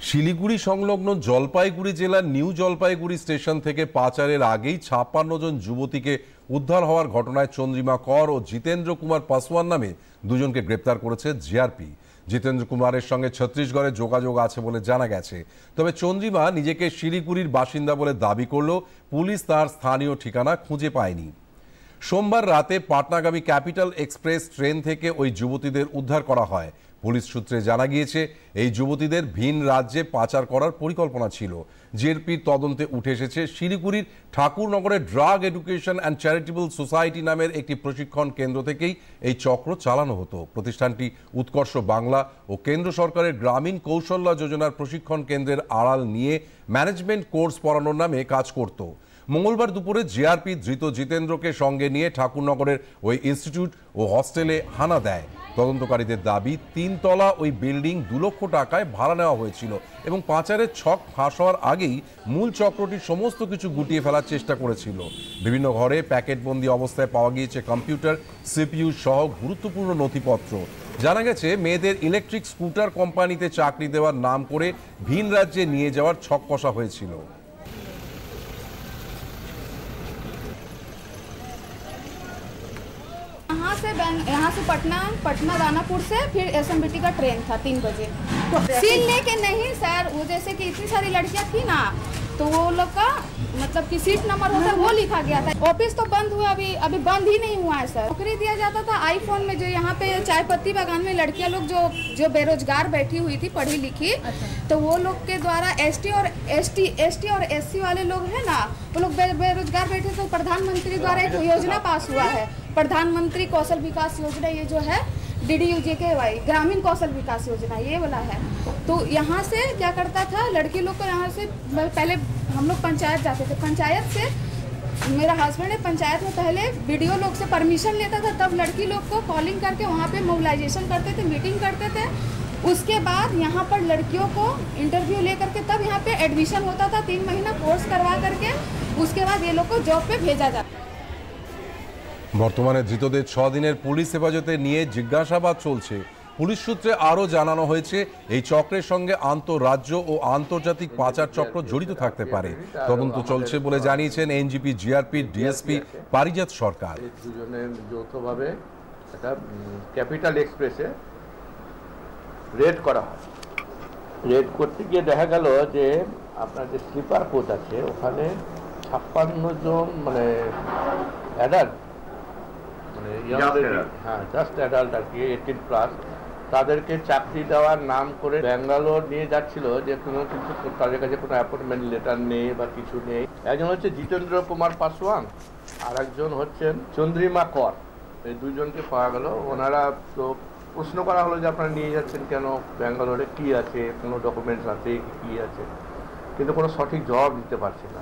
শিলিগুড়ি সংলগ্ন জলপাইগুড়ি জেলার new Jalpaiguri station থেকে পাচারের আগেই ৫৬ জন যুবতীকে উদ্ধার হওয়ার ঘটনায় চন্দ্রিমা কর ও জিতেন্দ্র কুমার পাসওয়ান নামে দুজনকে গ্রেপ্তার করেছে জিআরপি। জিতেন্দ্র কুমারের সঙ্গে ছত্তিশগড়ে যোগাযোগ আছে বলে জানা গেছে। তবে চন্দ্রিমা নিজেকে শিলিগুড়ির বাসিন্দা বলে দাবি করলেও পুলিশ তার স্থানীয় ঠিকানা খুঁজে পায়নি। সোমবার রাতে পাটনাগামী ক্যাপিটাল এক্সপ্রেস ট্রেন থেকে ওই যুবতীদের উদ্ধার করা হয়। পুলিশ সূত্রে জানা গিয়েছে এই যুবতীদের ভিন রাজ্যে পাচার করার পরিকল্পনা ছিল। জিআরপির তদন্তে উঠে এসেছে শিলিগুড়ির ঠাকুরনগরের drug education and charitable society নামের একটি প্রশিক্ষণ কেন্দ্র থেকেই এই চক্র চালানো হতো। প্রতিষ্ঠানটি উৎকর্ষ বাংলা ও কেন্দ্র সরকারের গ্রামীণ কৌশল্য যোজনার প্রশিক্ষণ কেন্দ্রের আড়াল নিয়ে ম্যানেজমেন্ট কোর্স পড়ানোর নামে কাজ করত। মঙ্গলবার দুপুরে জিআরপি ধৃত জিতেন্দ্রকে সঙ্গে নিয়ে ঠাকুরনগরের ওই ইনস্টিটিউট ও হস্টেলে হানা দেয়। তদন্তকারীদের দাবি ৩ তলা ওই বিল্ডিং ২ লক্ষ টাকায় ভাড়া নেওয়া হয়েছিল এবং পাচারের ছক ফাঁস হওয়ার আগেই মূল চক্রটি সমস্ত কিছু গুটিয়ে ফেলার চেষ্টা করেছিল। বিভিন্ন ঘরে প্যাকেটবন্দি অবস্থায় পাওয়া গিয়েছে কম্পিউটার, সিপিইউ সহ গুরুত্বপূর্ণ নথিপত্র। জানা গেছে মেয়েদের ইলেকট্রিক স্কুটার কোম্পানিতে চাকরি দেওয়ার নাম করে ভিন রাজ্যে নিয়ে যাওয়ার ছক কষা হয়েছিল। यहाँ से पटना दानापुर से फिर एसएमबीटी का ट्रेन था 3 बजे। तो सील लेके नहीं सर, वो जैसे कि इतनी सारी लड़कियां थी ना, तो वो लोग का मतलब कि सीट नंबर होता है वो लिखा गया था। ऑफिस तो बंद हुआ, अभी बंद ही नहीं हुआ है सर। नौकरी दिया जाता था आईफोन में, जो यहाँ पे चाय पत्ती बागान में लड़कियां लोग जो बेरोजगार बैठी हुई थी पढ़ी लिखी, तो वो लोग के द्वारा एसटी और एससी वाले लोग हैं ना, वो लोग बेरोजगार बैठे, तो प्रधानमंत्री द्वारा एक योजना पास हुआ है, प्रधानमंत्री कौशल विकास योजना। ये जो है DDU-JKY ग्रामीण कौशल विकास योजना ये वाला है। तो यहाँ से क्या करता था, लड़की लोग को यहाँ से पहले हम लोग पंचायत जाते थे, पंचायत से मेरा हस्बैंड है, पंचायत में पहले वीडियो लोग से परमिशन लेता था, तब लड़की लोग को कॉलिंग करके वहाँ पे मोबिलाइजेशन करते थे, मीटिंग करते थे। उसके बाद यहाँ पर लड़कियों को इंटरव्यू लेकर के तब यहाँ पे एडमिशन होता था, 3 महीना कोर्स करवा करके उसके बाद ये लोग को जॉब पे भेजा जाता। বর্তমানে ধৃতদের 6 দিনের পুলিশ হেফাজতে নিয়ে জিজ্ঞাসাবাদ চলছে। পুলিশ সূত্রে আরও জানানো হয়েছে এই চক্রের সঙ্গে আন্তঃরাজ্য ও আন্তর্জাতিক পাচার চক্র জড়িত থাকতে পারে। তদন্ত চলছে বলে জানিয়েছেন এনজিপি জিআরপি ডিএসপি পারিজাত সরকার। দুজনের যৌথভাবে একটা ক্যাপিটাল এক্সপ্রেসে রেড করা হয়। রেড করতে গিয়ে দেখা গেল যে আপনার যে স্লিপার কোচ আছে ওখানে 56 জন মানে অ্যাডাল্ট, হ্যাঁ জাস্ট অ্যাডাল্ট আর কি 18+, তাদেরকে চাকরি দেওয়ার নাম করে ব্যাঙ্গালোর নিয়ে যাচ্ছিল, যে কোনো কিছু তাদের কাছে কোনো অ্যাপয়েন্টমেন্ট লেটার নেই বা কিছু নেই। একজন হচ্ছে জিতেন্দ্র কুমার পাসওয়ান আর একজন হচ্ছেন চন্দ্রিমা কর। এই দুজনকে পাওয়া গেল। ওনারা তো প্রশ্ন করা হলো যে আপনারা নিয়ে যাচ্ছেন কেন, ব্যাঙ্গালোরে কী আছে, কোনো ডকুমেন্টস আছে কি আছে, কিন্তু কোনো সঠিক জবাব দিতে পারছে না।